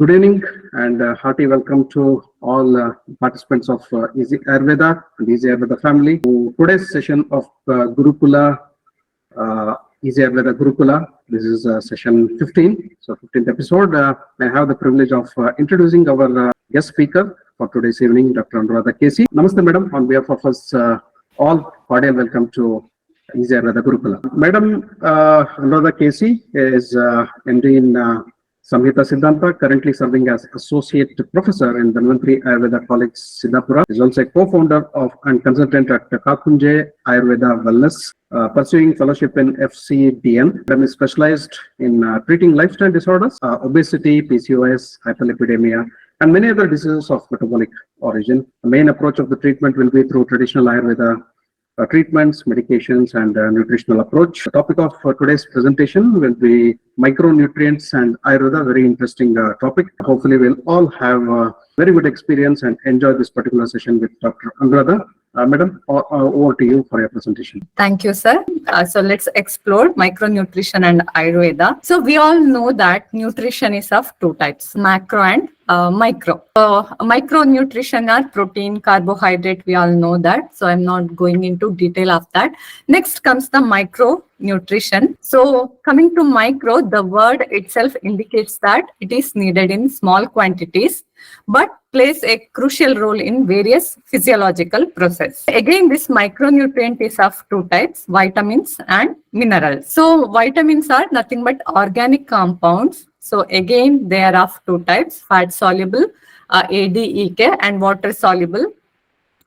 Good evening and hearty welcome to all participants of Easy Ayurveda and Easy Ayurveda family. To today's session of Gurukula, Easy Ayurveda Gurukula. This is session 15, so 15th episode. I have the privilege of introducing our guest speaker for today's evening, Dr. Anuradha K.C. Namaste, madam. On behalf of us all, cordial welcome to Easy Ayurveda Gurukula. Madam Anuradha K.C. is MD in Samhita Siddhanta, currently serving as Associate Professor in Dhanvantri Ayurveda College, Siddhapura. Is also a co-founder of and consultant at Kakunje Ayurveda Wellness, pursuing fellowship in FCDN. Madam is specialized in treating lifestyle disorders, obesity, PCOS, hyperlipidemia, and many other diseases of metabolic origin. The main approach of the treatment will be through traditional Ayurveda treatments, medications, and nutritional approach. The topic of today's presentation will be micronutrients and Ayurveda. Very interesting topic. Hopefully, we'll all have a very good experience and enjoy this particular session with Dr. Anuradha. Madam, over to you for your presentation. Thank you, sir. So let's explore micronutrition and Ayurveda. So we all know that nutrition is of two types, macro and micro. Micronutrition are protein, carbohydrate, we all know that. So I'm not going into detail of that. Next comes the micronutrition. So coming to micro, the word itself indicates that it is needed in small quantities, but plays a crucial role in various physiological processes. Again, this micronutrient is of two types, vitamins and minerals. So vitamins are nothing but organic compounds. So again, they are of two types, fat soluble, ADEK, and water soluble,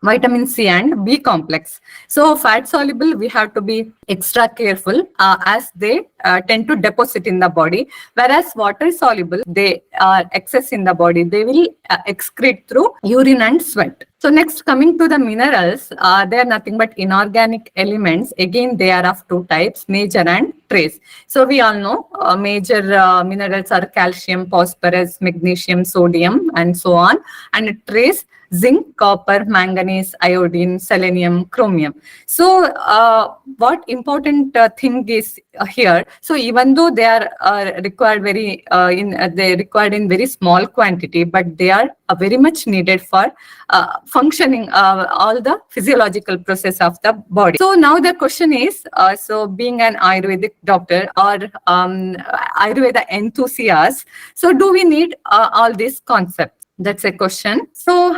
vitamin C and B complex. So fat soluble, we have to be extra careful as they tend to deposit in the body, whereas water soluble, they are excess in the body. They will excrete through urine and sweat. So next, coming to the minerals, they are nothing but inorganic elements. Again, they are of two types, major and trace. So we all know major minerals are calcium, phosphorus, magnesium, sodium, and so on. And trace, zinc, copper, manganese, iodine, selenium, chromium. So what important thing is here, so even though they are required in very small quantity, but they are very much needed for functioning all the physiological process of the body. So now the question is, so being an Ayurvedic doctor or Ayurveda enthusiast, so do we need all these concepts? That's a question. So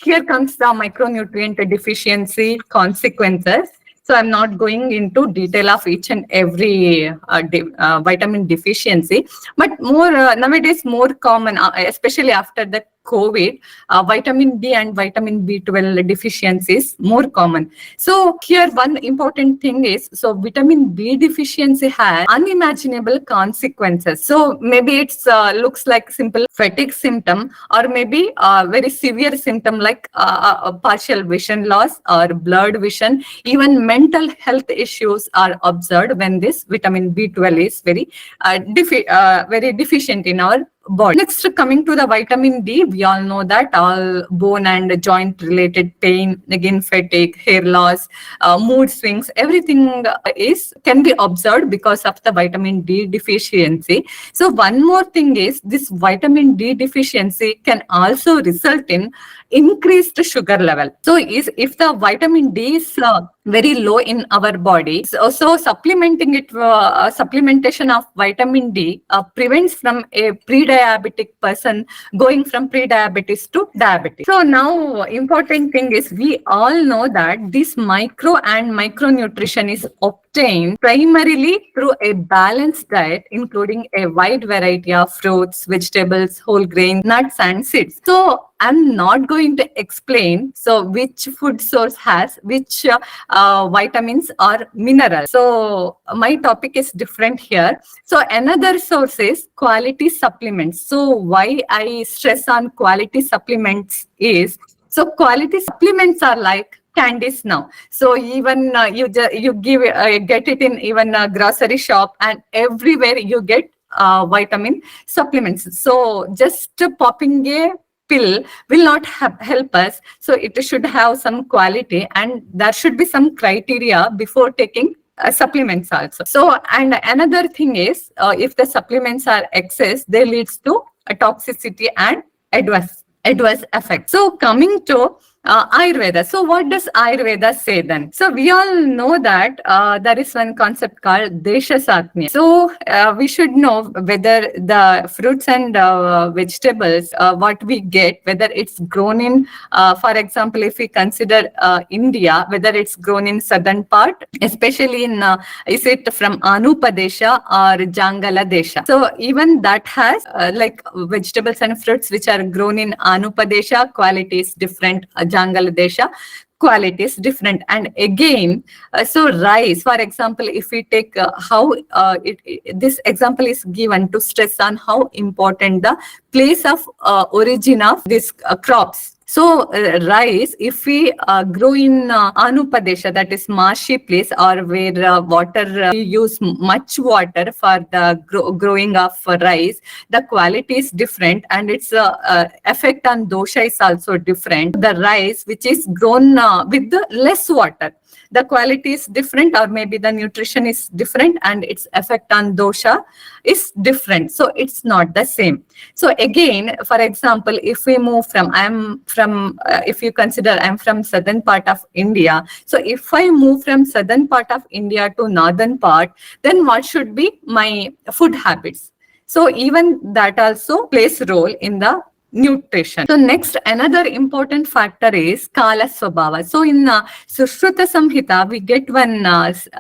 here comes the micronutrient deficiency consequences. So I'm not going into detail of each and every vitamin deficiency, but more nowadays more common, especially after the COVID, vitamin D and vitamin B12 deficiencies more common. So here one important thing is, so vitamin B deficiency has unimaginable consequences. So maybe it's looks like simple fatigue symptom, or maybe a very severe symptom like partial vision loss or blurred vision. Even mental health issues are observed when this vitamin B12 is very deficient in our body. Next, coming to the vitamin D, we all know that all bone and joint related pain, again fatigue, hair loss, mood swings, everything can be observed because of the vitamin D deficiency. So one more thing is, this vitamin D deficiency can also result in increased sugar level. So if the vitamin D is very low in our body, so supplementing it, supplementation of vitamin D prevents from a pre-diabetic person going from pre-diabetes to diabetes. So now important thing is, we all know that this micro and micronutrition is obtained primarily through a balanced diet, including a wide variety of fruits, vegetables, whole grains, nuts and seeds. So I'm not going to explain which food source has which vitamins or minerals. So my topic is different here. So another source is quality supplements. So why I stress on quality supplements is, so quality supplements are like candies now. So even you get it in even a grocery shop, and everywhere you get vitamin supplements. So just popping a pill will not help us. So it should have some quality, and there should be some criteria before taking supplements also. So, and another thing is, if the supplements are excess, they leads to toxicity and adverse effects. So coming to Ayurveda. So what does Ayurveda say then? So we all know that there is one concept called Deshasatmya. So we should know whether the fruits and vegetables, what we get, whether it's grown in, for example, if we consider India, whether it's grown in southern part, especially in, is it from Anupadesha or Jangala Desha? So even that has like vegetables and fruits which are grown in Anupadesha, quality is different. Jangala Desha, quality is different. And again, so rice, for example, if we take how this example is given to stress on how important the place of origin of these crops. So rice, if we grow in Anupadesha, that is marshy place, or where water, we use much water for the growing of rice, the quality is different, and its effect on dosha is also different. The rice which is grown with the less water, the quality is different, or maybe the nutrition is different, and its effect on dosha is different. So it's not the same. So again, for example, if we move from, if you consider I'm from southern part of India. So if I move from southern part of India to northern part, then what should be my food habits? So even that also plays role in the nutrition. So next, another important factor is Kala Swabhava. So in Sushruta Samhita, we get one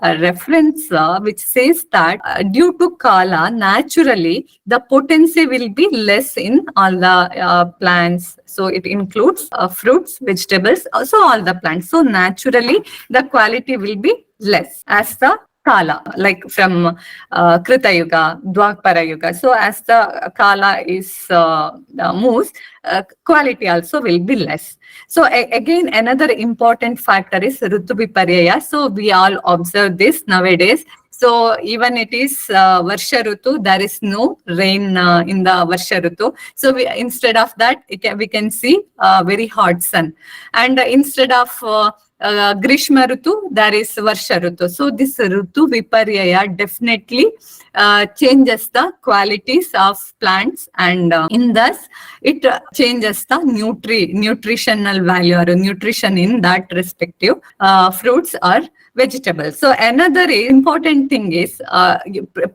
reference which says that due to Kala, naturally, the potency will be less in all the plants. So it includes fruits, vegetables, also all the plants. So naturally, the quality will be less as the Kala, like from Krita Yuga, Dwapara Yuga. So as the Kala is moves, quality also will be less. So again, another important factor is Ritu Viparyaya. So we all observe this nowadays. So even it is Varsha Ritu, there is no rain in the Varsha Ritu. So instead of that, we can see very hot sun. And instead of Grishma Ritu, there is Varsha Ritu. So this Ritu Viparyaya definitely changes the qualities of plants, and in thus it changes the nutritional value or nutrition in that respective fruits or vegetables. So another important thing is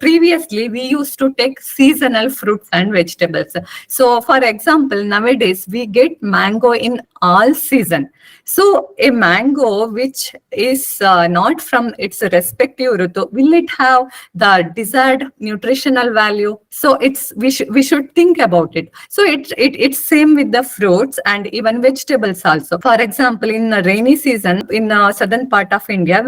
previously we used to take seasonal fruits and vegetables. So for example, nowadays we get mango in all season. So a mango which is not from its respective ritu, will it have the desired nutritional value? So we should think about it. So it's same with the fruits and even vegetables also. For example, in the rainy season in southern part of India,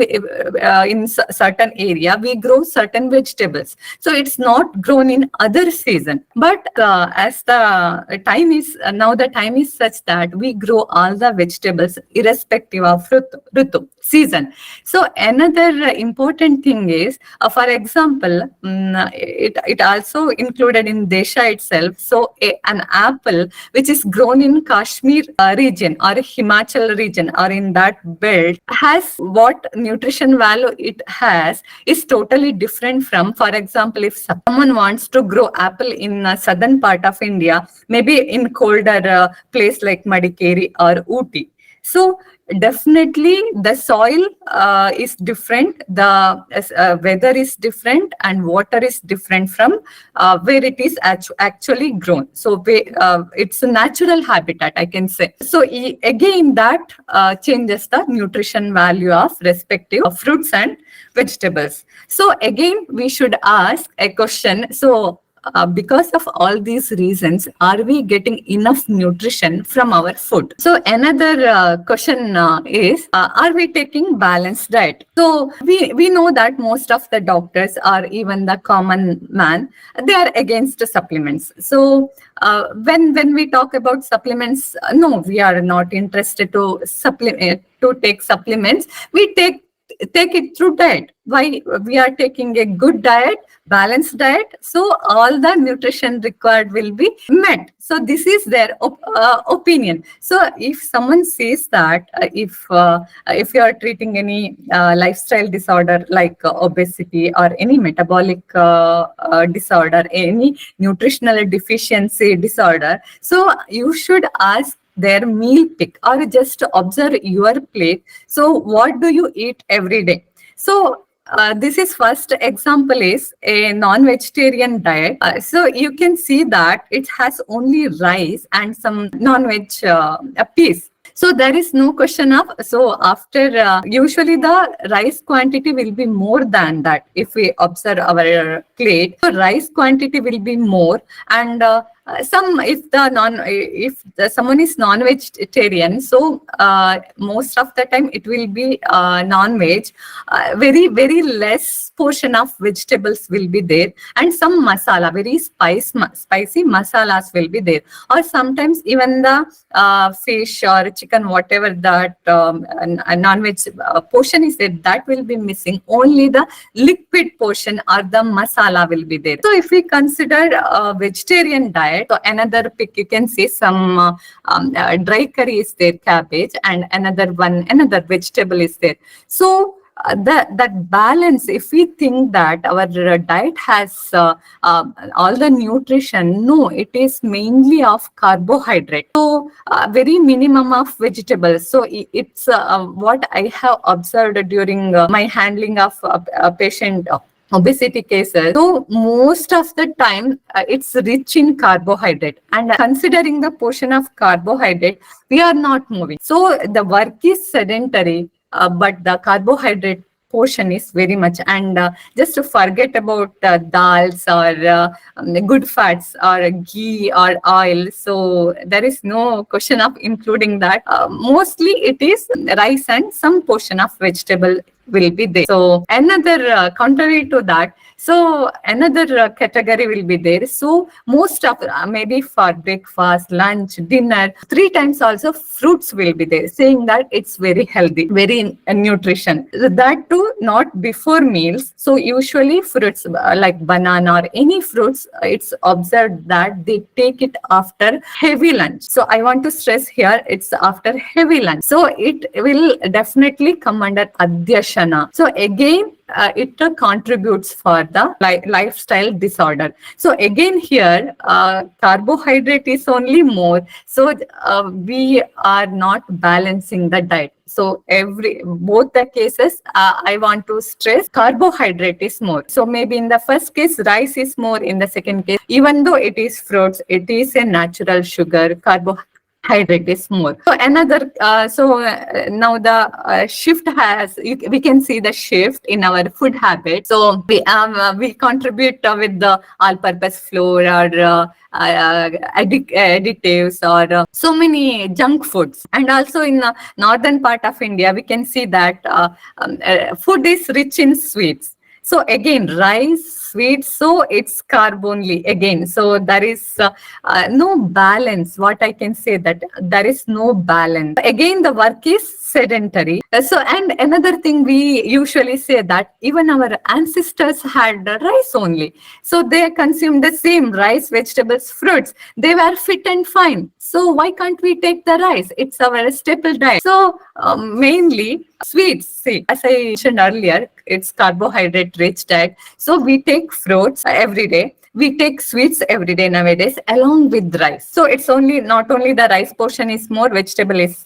in certain area we grow certain vegetables. So it's not grown in other season. But as the time is now, the time is such that we grow all the vegetables irrespective of ritu, season. So another important thing is, for example, it also included in Desha itself. So an apple which is grown in Kashmir region or Himachal region or in that belt has what nutrition value it has is totally different from, for example, if someone wants to grow apple in southern part of India, maybe in colder place like Madikeri or Ooty. So definitely the soil is different, the weather is different, and water is different from where it is actually grown. So it's a natural habitat, I can say. So again, that changes the nutrition value of respective fruits and vegetables. So again, we should ask a question. So because of all these reasons, are we getting enough nutrition from our food? So another question is, are we taking balanced diet? So we know that most of the doctors or even the common man, they are against supplements. So when we talk about supplements, no, we are not interested to take supplements. We take take it through diet. Why we are taking a good diet, balanced diet, so all the nutrition required will be met. So this is their opinion. So if someone says that if you are treating any lifestyle disorder like obesity or any metabolic disorder, any nutritional deficiency disorder, so you should ask their meal pick or just observe your plate. So what do you eat every day? So this is first example is a non-vegetarian diet. So you can see that it has only rice and some non-veg piece. So there is no question of, so after usually the rice quantity will be more than that. If we observe our plate, so rice quantity will be more, and someone is non-vegetarian, so most of the time it will be non-veg. Very less portion of vegetables will be there, and some masala, very spicy masalas will be there, or sometimes even the fish or chicken, whatever that non-veg portion is there, that will be missing. Only the liquid portion or the masala will be there. So if we consider a vegetarian diet, so another pick, you can see some dry curry is there, cabbage, and another vegetable is there. So that balance, if we think that our diet has all the nutrition, no, it is mainly of carbohydrate. So very minimum of vegetables. So it's what I have observed during my handling of patient obesity cases. So most of the time it's rich in carbohydrate, and considering the portion of carbohydrate, we are not moving. So the work is sedentary, but the carbohydrate portion is very much, and just to forget about dals or good fats or ghee or oil. So there is no question of including that. Mostly it is rice and some portion of vegetable will be there. So another contrary to that, so another category will be there. So most of maybe for breakfast, lunch, dinner, 3 times also fruits will be there, saying that it's very healthy, very nutrition. That too not before meals. So usually fruits like banana or any fruits, it's observed that they take it after heavy lunch. So I want to stress here, it's after heavy lunch. So it will definitely come under Adyashana. So again, it contributes for the lifestyle disorder. So again here, carbohydrate is only more. So we are not balancing the diet. So both the cases, I want to stress carbohydrate is more. So maybe in the first case, rice is more. In the second case, even though it is fruits, it is a natural sugar, carbohydrate is more. So another, now the shift we can see the shift in our food habit. So we contribute with the all-purpose flour or additives or so many junk foods. And also in the northern part of India, we can see that food is rich in sweets. So again, rice, sweets, so it's carb only again. So there is no balance. What I can say, that there is no balance. Again, the work is sedentary. So, and another thing we usually say that even our ancestors had rice only. So they consumed the same rice, vegetables, fruits. They were fit and fine. So why can't we take the rice? It's our staple diet. So mainly sweets. See, as I mentioned earlier, it's carbohydrate rich diet. So we take fruits every day. We take sweets every day nowadays along with rice. So it's not only the rice portion is more, vegetable is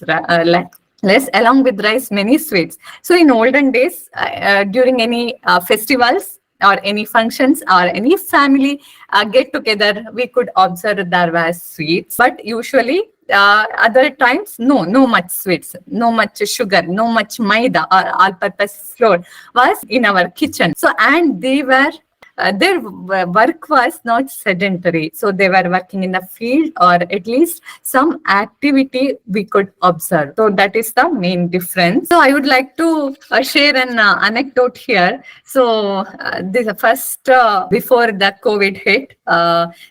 less, along with rice, many sweets. So in olden days, during any festivals or any functions or any family get together, we could observe there were sweets. But usually other times, no much sweets, no much sugar, no much maida or all-purpose flour was in our kitchen. So, and they were their work was not sedentary. So they were working in the field, or at least some activity we could observe. So that is the main difference. So I would like to share an anecdote here. So this first before the COVID hit,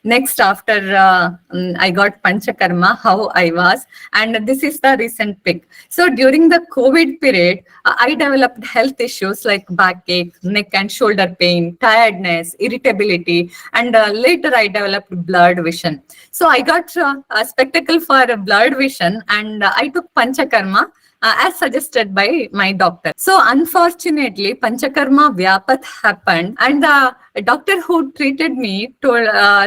next after I got Panchakarma, how I was, and this is the recent pic. So during the COVID period, I developed health issues like backache, neck and shoulder pain, tiredness, irritability, and later I developed blurred vision. So I got a spectacle for blurred vision, and I took Panchakarma as suggested by my doctor. So unfortunately, Panchakarma Vyapat happened, and the doctor who treated me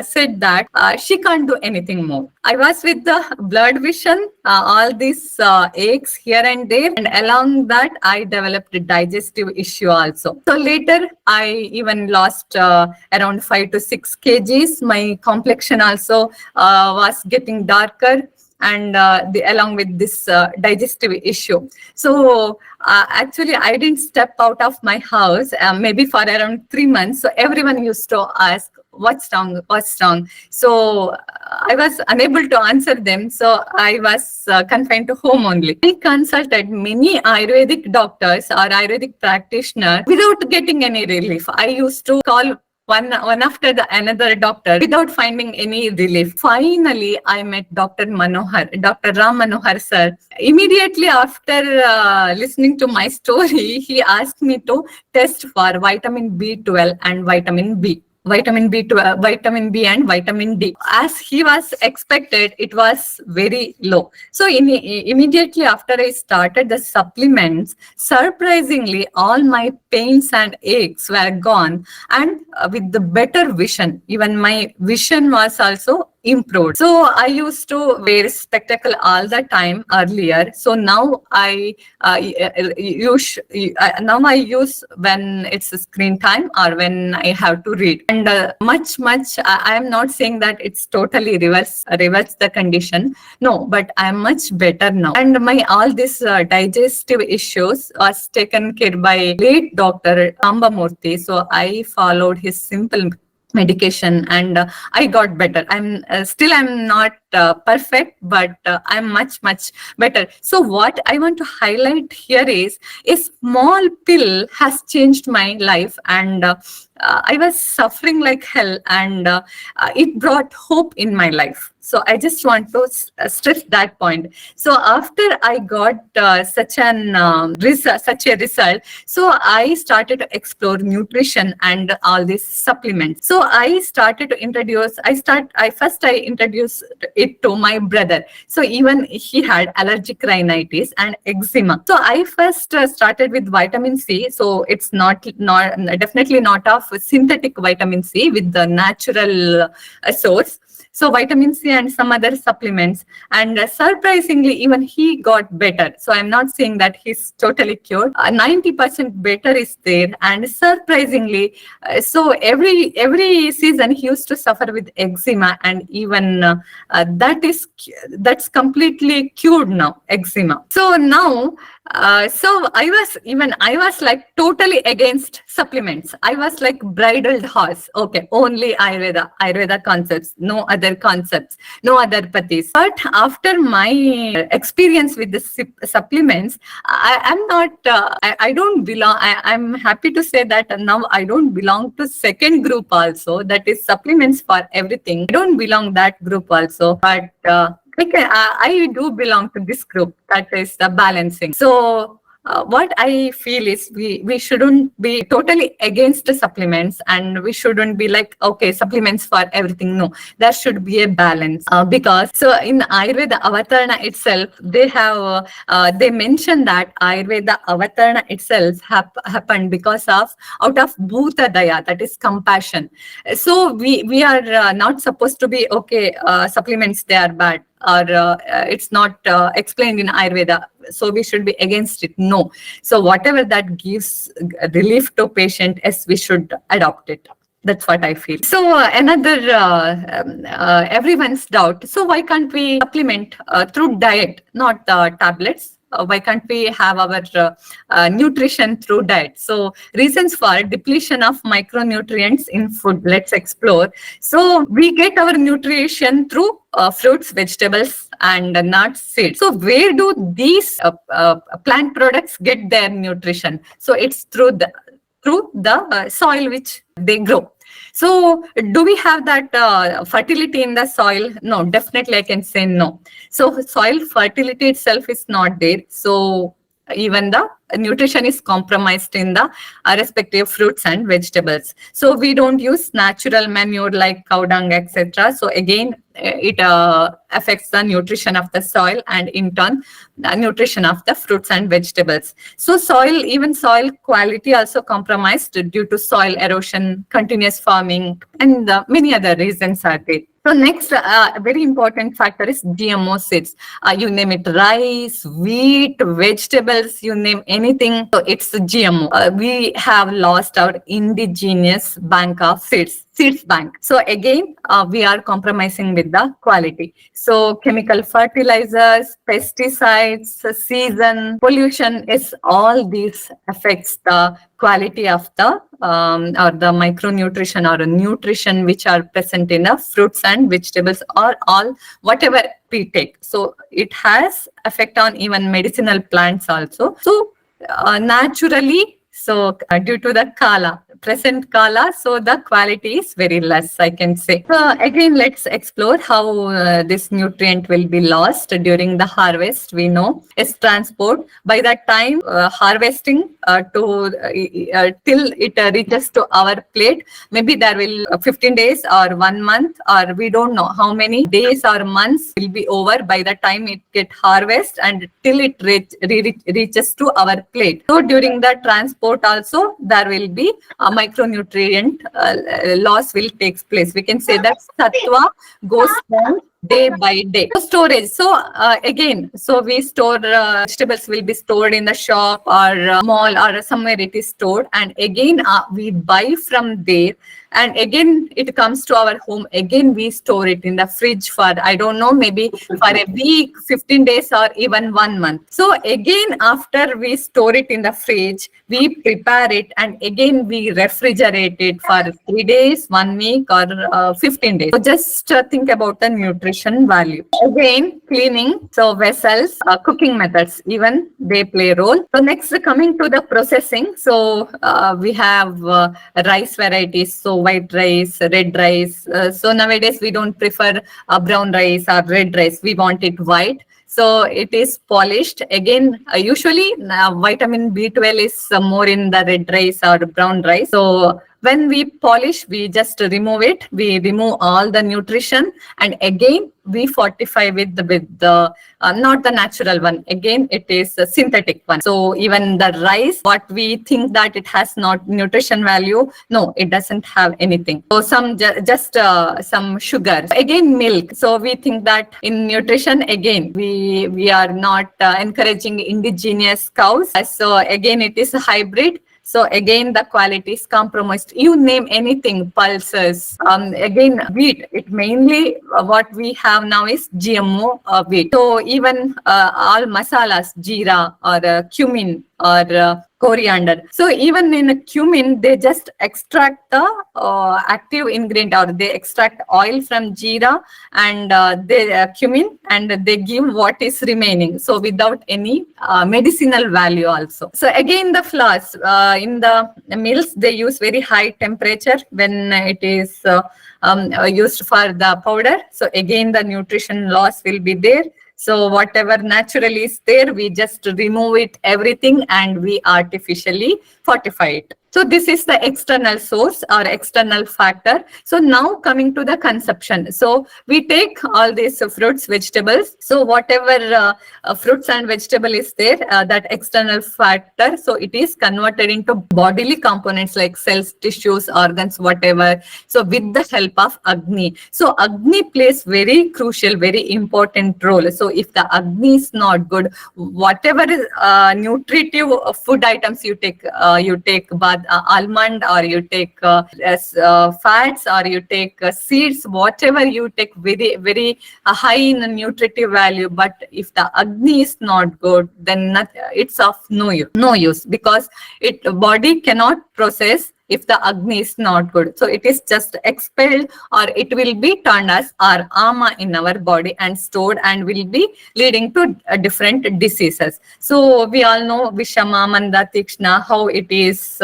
said that she can't do anything more. I was with the blurred vision, all these aches here and there, and along that I developed a digestive issue also. So later I even lost around 5 to 6 kgs. My complexion also was getting darker, and along with this digestive issue. So actually I didn't step out of my house maybe for around 3 months. So everyone used to ask, what's wrong? So I was unable to answer them. So I was confined to home only. I consulted many Ayurvedic doctors or Ayurvedic practitioners without getting any relief. I used to call one after the another doctor without finding any relief. Finally, I met Dr. Ram Manohar sir. Immediately after listening to my story, he asked me to test for vitamin B12 and vitamin B. Vitamin B12, vitamin B and vitamin D. As he was expected, it was very low. So immediately after I started the supplements, surprisingly, all my pains and aches were gone, and with the better vision, even my vision was also improved. So I used to wear spectacle all the time earlier. So now I use when it's a screen time or when I have to read. And much I am not saying that it's totally reverse the condition. No, but I am much better now. And my all these digestive issues was taken care by late Dr. Ambamurthy. So I followed his simple medication, and I got better. I'm not perfect, but I'm much better. So what I want to highlight here is a small pill has changed my life, and I was suffering like hell, and it brought hope in my life. So I just want to stress that point. So after I got such a result, so I started to explore nutrition and all these supplements. So I started to introduce. I introduced it to my brother. So even he had allergic rhinitis and eczema. So I first started with vitamin C. So it's not definitely not of synthetic vitamin C, with the natural source. So vitamin C and some other supplements, and surprisingly, even he got better. So I'm not saying that he's totally cured. 90% better is there, and surprisingly, so every season he used to suffer with eczema, and even that's completely cured now, eczema. So now, so I was like totally against supplements. I was like bridled horse. Okay, only Ayurveda concepts, no other concepts, no other pathis. But after my experience with the supplements, I don't belong. I'm happy to say that now I don't belong to second group also, that is supplements for everything. I don't belong that group also, but I do belong to this group, that is the balancing. So what I feel is we shouldn't be totally against the supplements, and we shouldn't be like, okay, supplements for everything. No, there should be a balance, because so in Ayurveda Avatarana itself, they mention that Ayurveda Avatarana itself happened because of out of Bhuta Daya, that is compassion. So we are not supposed to be, okay, supplements, they are bad, or it's not explained in Ayurveda, so we should be against it. No. So whatever that gives relief to patient, yes, we should adopt it. That's what I feel. So another everyone's doubt. So why can't we supplement through diet, not tablets? why can't we have our nutrition through diet? So reasons for depletion of micronutrients in food, let's explore. So we get our nutrition through fruits, vegetables, and nuts, seeds. So where do these plant products get their nutrition? So it's through the soil which they grow. So do we have that fertility in the soil? No, definitely I can say no. So soil fertility itself is not there. So even the nutrition is compromised in the respective fruits and vegetables. So we don't use natural manure like cow dung, etc. So again, it affects the nutrition of the soil and in turn the nutrition of the fruits and vegetables. So even soil quality also compromised due to soil erosion, continuous farming, and many other reasons are there. So next, a very important factor is GMO seeds. You name it, rice, wheat, vegetables, you name anything, so it's GMO. We have lost our indigenous bank of seeds bank. So again, we are compromising with the quality. So chemical fertilizers, pesticides, season, pollution is all these affects the quality of the or the micronutrition or nutrition which are present in the fruits and vegetables or all whatever we take. So it has effect on even medicinal plants also. So naturally, so due to the present kala, so the quality is very less, I can say. So again, let's explore how this nutrient will be lost during the harvest. We know is transport. By that time, harvesting till it reaches to our plate, maybe there will 15 days or 1 month, or we don't know how many days or months will be over by the time it get harvest and till it reaches to our plate. So during the transport also, there will be a micronutrient loss will take place. We can say that sattva goes down day by day. So storage. So again, so we store vegetables will be stored in the shop or mall or somewhere it is stored, and again we buy from there, and again it comes to our home. Again we store it in the fridge for I don't know, maybe for a week, 15 days, or even 1 month. So again, after we store it in the fridge, we prepare it and again we refrigerate it for 3 days, 1 week, or 15 days. So just think about the nutrition value. Again, cleaning, so vessels, cooking methods, even they play a role. So next, coming to the processing. So we have rice varieties, so white rice, red rice. So nowadays we don't prefer brown rice or red rice. We want it white. So it is polished. Again, usually vitamin B12 is more in the red rice or brown rice. So when we polish, we just remove it. We remove all the nutrition, and again we fortify with the not the natural one. Again, it is a synthetic one. So even the rice, what we think that it has not nutrition value, no, it doesn't have anything. So just some sugar. Again, milk. So we think that in nutrition, again we are not encouraging indigenous cows. So again, it is a hybrid. So again, the quality is compromised. You name anything, pulses. Again, wheat. It mainly what we have now is GMO wheat. So even all masalas, jeera or cumin or coriander. So even in cumin, they just extract the active ingredient, or they extract oil from jeera and cumin, and they give what is remaining. So without any medicinal value also. So again, the flours in the mills, they use very high temperature when it is used for the powder. So again, the nutrition loss will be there. So whatever naturally is there, we just remove it, everything, and we artificially fortify it. So this is the external source or external factor. So now coming to the consumption. So we take all these fruits, vegetables. So whatever fruits and vegetable is there, that external factor, so it is converted into bodily components like cells, tissues, organs, whatever. So with the help of Agni. So Agni plays very crucial, very important role. So if the Agni is not good, whatever is nutritive food items you take bath almond, or you take fats, or you take seeds, whatever you take, very, very high in nutritive value. But if the Agni is not good, then it's of no use, because body cannot process if the Agni is not good. So it is just expelled, or it will be turned as our ama in our body and stored, and will be leading to different diseases. So we all know Vishama, Manda, Tikshna, how it is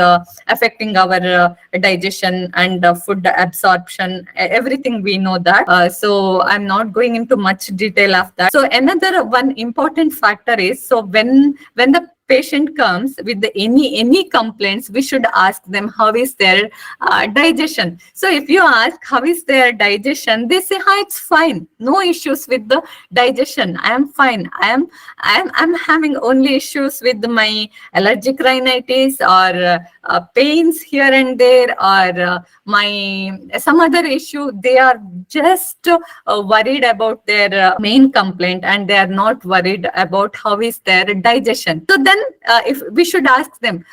affecting our digestion and food absorption, everything we know that. So I'm not going into much detail of that. So another one important factor is, so when the patient comes with any complaints, we should ask them how is their digestion. So if you ask how is their digestion, they say, "Hi, it's fine. No issues with the digestion. I am fine. I'm having only issues with my allergic rhinitis, or pains here and there, or my some other issue." They are just worried about their main complaint, and they are not worried about how is their digestion. So then, if we should ask them,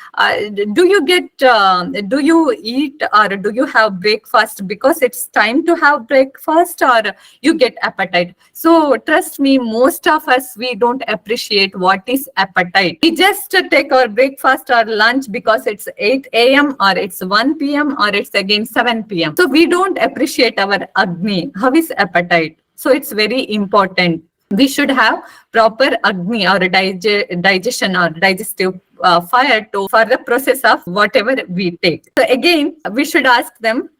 do you eat, or do you have breakfast because it's time to have breakfast, or you get appetite? So trust me, most of us, we don't appreciate what is appetite. We just take our breakfast or lunch because it's 8 a.m. or it's 1 p.m. or it's again 7 p.m. So we don't appreciate our Agni. How is appetite? So it's very important. We should have proper Agni, or digestion, or digestive fire for the process of whatever we take. So again, we should ask them,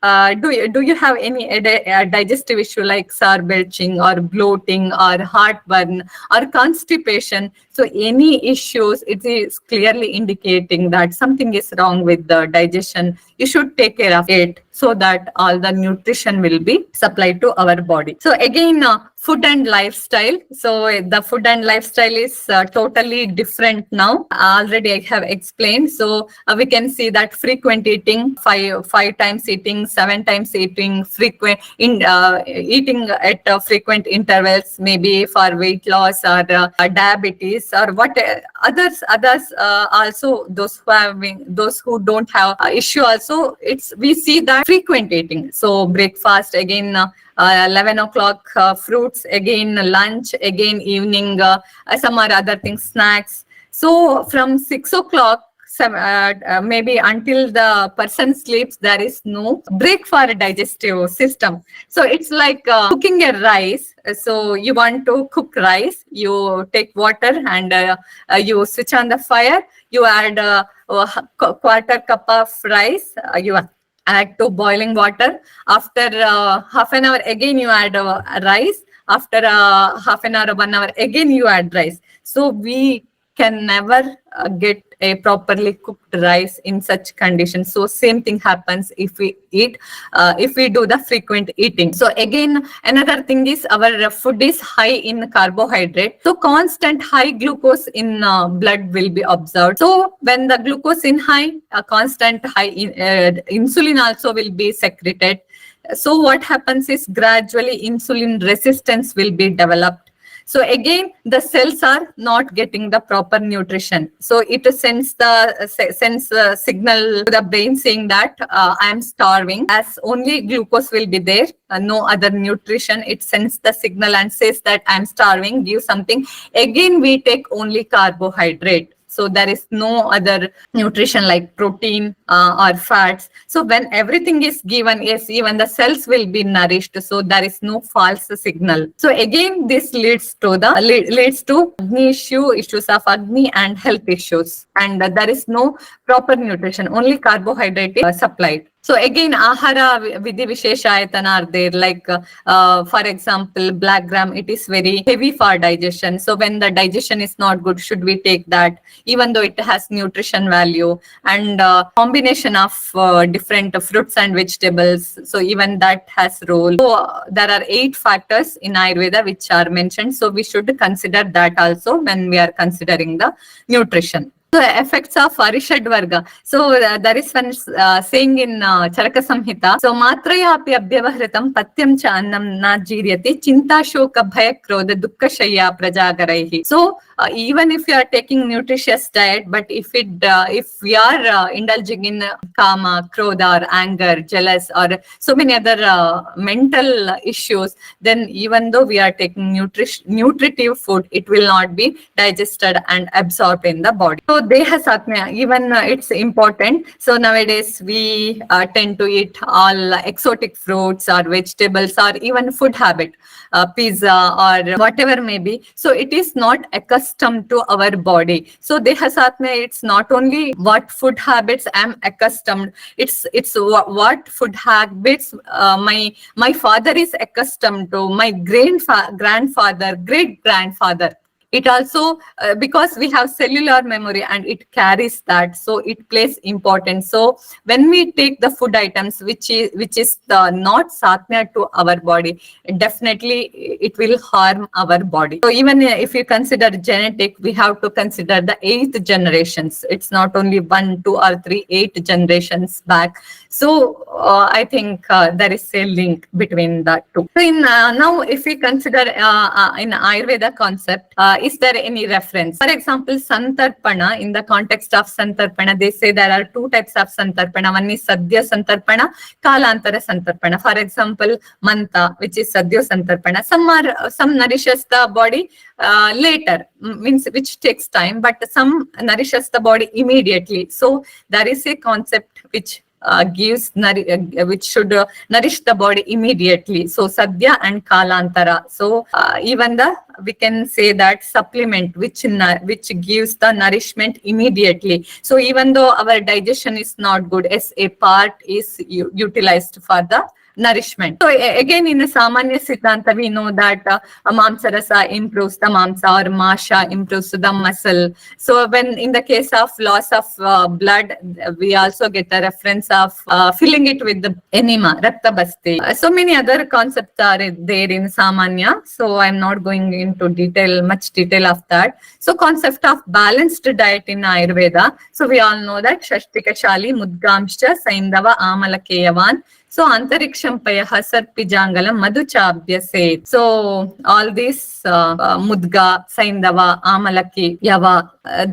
do you have any digestive issue like sour belching, or bloating, or heartburn, or constipation? So any issues, it is clearly indicating that something is wrong with the digestion. You should take care of it, so that all the nutrition will be supplied to our body. So again, food and lifestyle. So the food and lifestyle is totally different now. Already I have explained. So we can see that frequent eating, five times eating, 7 times eating, eating at frequent intervals, maybe for weight loss, or diabetes, or what others also, those who don't have issue also, we see that frequent eating. So breakfast, again 11 o'clock, fruits, again lunch, again evening, some or other things, snacks. So from 6 o'clock, maybe until the person sleeps, there is no break for a digestive system. So it's like cooking a rice. So you want to cook rice, you take water, and you switch on the fire, you add a quarter cup of rice, you add to boiling water. After half an hour, again you add rice. After half an hour, 1 hour, again you add rice. So we can never get a properly cooked rice in such conditions. So same thing happens if we eat, if we do the frequent eating. So again, another thing is, our food is high in carbohydrate. So constant high glucose in blood will be observed. So when the glucose in high, constant high insulin also will be secreted. So what happens is, gradually insulin resistance will be developed. So again, the cells are not getting the proper nutrition. So it sends the signal to the brain saying that I am starving, as only glucose will be there, no other nutrition. It sends the signal and says that I am starving, give something. Again, we take only carbohydrate. So there is no other nutrition like protein or fats. So when everything is given, yes, even the cells will be nourished. So there is no false signal. So again, this leads to Agni issues of Agni, and health issues. And there is no proper nutrition, only carbohydrate is supplied. So again, ahara vidhi visheshayatana are there, like for example, black gram, it is very heavy for digestion. So when the digestion is not good, should we take that, even though it has nutrition value? And combination of different fruits and vegetables, so even that has role. So there are 8 factors in Ayurveda which are mentioned. So we should consider that also when we are considering the nutrition. So effects of Arishad Varga. So there is one saying in Charaka Samhita. So matraya api abhyavahritam patyam cha annam na jiryati chinta shoka bhaya krodha dukkha shayya prajagaraihi. So even if you are taking nutritious diet, but if we are indulging in kama, krodha, or anger, jealous, or so many other mental issues, then even though we are taking nutritive food, it will not be digested and absorbed in the body. So Deha Satmya, even it's important. So nowadays we tend to eat all exotic fruits or vegetables or even food habit, pizza or whatever may be. So it is not accustomed to our body. So Deha Satmya, it's not only what food habits I'm accustomed. It's what food habits my father is accustomed to, my grandfather, great grandfather. It also, because we have cellular memory and it carries that, so it plays important. So when we take the food items which is not satmya to our body, definitely it will harm our body. So even if you consider genetic, we have to consider the 8th generations. It's not only 1, 2, or 3, 8 generations back. So I think there is a link between the two. So now if we consider in Ayurveda concept, is there any reference? For example, Santarpana, in the context of Santarpana, they say there are 2 types of Santarpana. One is Sadhya Santarpana, Kalantara Santarpana. For example, Manta, which is Sadhya Santarpana. Some nourishes the body later, means which takes time, but some nourishes the body immediately. So there is a concept which which should nourish the body immediately. So Sadhya and Kalantara. So even we can say that supplement which gives the nourishment immediately. So even though our digestion is not good, as a part is utilized for the nourishment. So again, in a Samanya Siddhanta, we know that Mamsarasa improves the Mamsa, or Masha improves the muscle. So when in the case of loss of blood, we also get a reference of filling it with the enema, Rakta Basti. So many other concepts are there in Samanya. So I'm not going into much detail of that. So concept of balanced diet in Ayurveda. So we all know that Shashtika Shali, Mudgamsha, Saindava, Amalakeyavan. So Antariksham Payaha Sarpijangalam Madhuchabhyase. So all these Mudga, Saindava, Amalaki, Yava,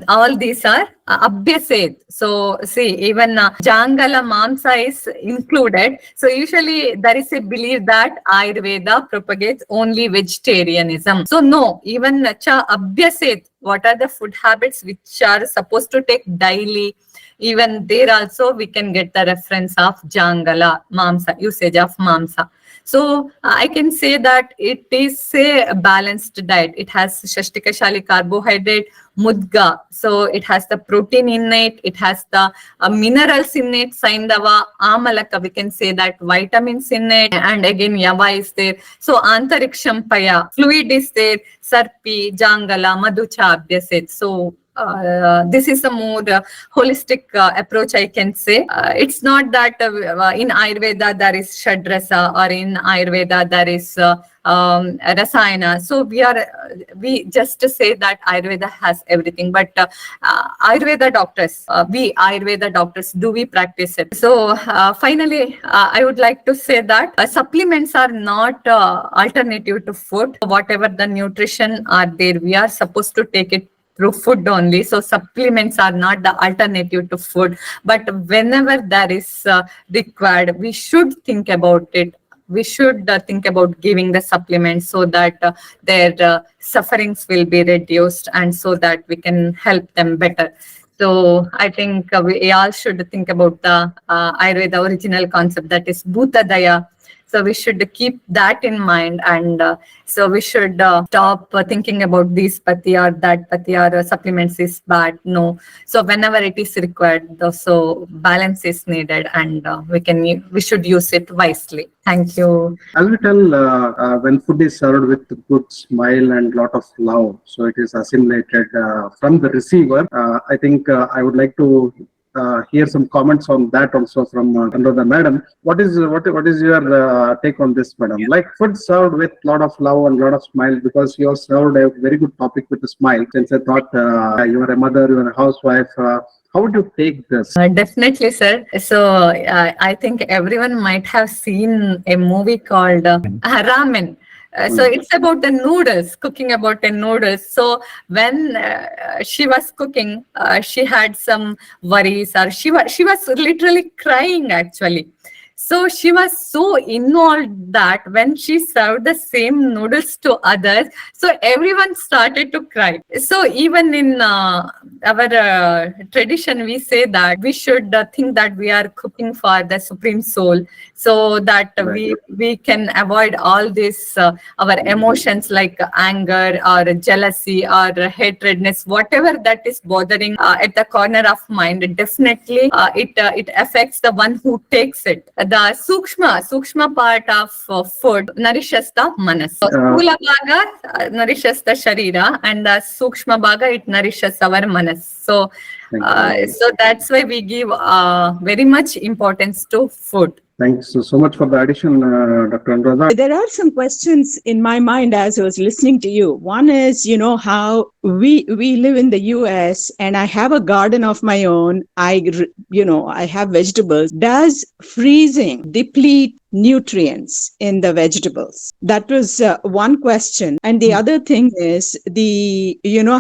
all these are Abhyased. So see, even Jangala Mamsa is included. So usually there is a belief that Ayurveda propagates only vegetarianism. So no, even Nacha Abhyased, what are the food habits which are supposed to take daily? Even there also we can get the reference of Jangala Mamsa, usage of Mamsa. So I can say that it is a balanced diet. It has Shashtika Shali carbohydrate, Mudga. So it has the protein in it. It has the minerals in it. Saindava, Amalaka, we can say that vitamins in it. And again, Yava is there. So Antariksham Paya, fluid is there. Sarpi, Jangala, Madhucha, Abhyaset. So this is a more holistic approach, I can say. It's not that in Ayurveda there is Shadrasa, or in Ayurveda there is Rasayana. So we just say that Ayurveda has everything, but Ayurveda doctors, do we practice it? So finally, I would like to say that supplements are not alternative to food. Whatever the nutrition are there, we are supposed to take it through food only. So supplements are not the alternative to food, but whenever there is required, we should think about it. We should think about giving the supplements so that their sufferings will be reduced, and so that we can help them better. So I think we all should think about the Ayurveda original concept, that is Bhuta Daya. So we should keep that in mind, and so we should stop thinking about this pati or that pati or supplements is bad. No. So whenever it is required, so balance is needed, and we should use it wisely. Thank you. As we tell, when food is served with good smile and lot of love, so it is assimilated from the receiver. I think I would like to hear some comments on that also from Anuradha madam. What is your take on this, madam? Like food served with lot of love and lot of smile, because you have served a very good topic with a smile. Since I thought you are a mother, you are a housewife. How would you take this? Definitely, sir. So I think everyone might have seen a movie called Ramen. So it's about the noodles, cooking about the noodles. So when she was cooking, she had some worries, or she was literally crying actually. So she was so involved that when she served the same noodles to others, so everyone started to cry. So even in our tradition, we say that we should think that we are cooking for the Supreme Soul, so that we can avoid all this, our emotions like anger or jealousy or hatredness, whatever that is bothering at the corner of mind. Definitely, it affects the one who takes it. The sukshma part of food nourishes the manas. So, Sthula bhaga nourishes the sharira, and the sukshma bhaga, it nourishes our manas. So, so that's why we give very much importance to food. Thanks so much for the addition, Dr. Anuradha. There are some questions in my mind as I was listening to you. One is, how we live in the US and I have a garden of my own. I have vegetables. Does freezing deplete nutrients in the vegetables? That was one question. And the other thing is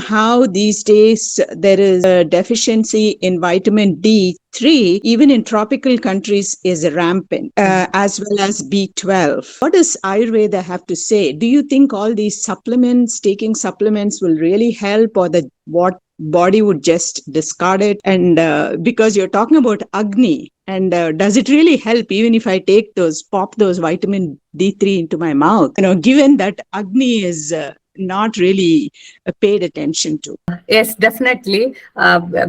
how these days there is a deficiency in vitamin D3, even in tropical countries, is rampant, as well as B12. What does Ayurveda have to say? Do you think all these taking supplements will really help, or what body would just discard it? And because you're talking about Agni, and does it really help even if I pop those vitamin D3 into my mouth? Given that Agni is not really paid attention to. Yes, definitely.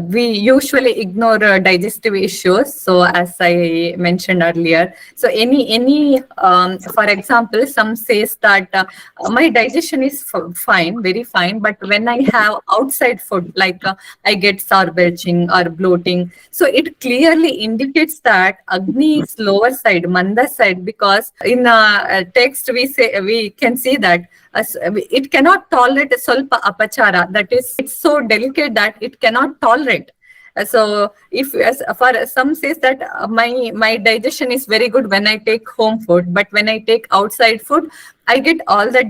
We usually ignore digestive issues. So as I mentioned earlier, so any for example, some says that my digestion is fine, very fine, but when I have outside food, like I get sour belching or bloating, so it clearly indicates that Agni is lower side, Manda side, because in text we can see that it cannot tolerate solpa apachara. That is, it's so delicate that it cannot tolerate. So if for some says that my digestion is very good when I take home food, but when I take outside food, I get all the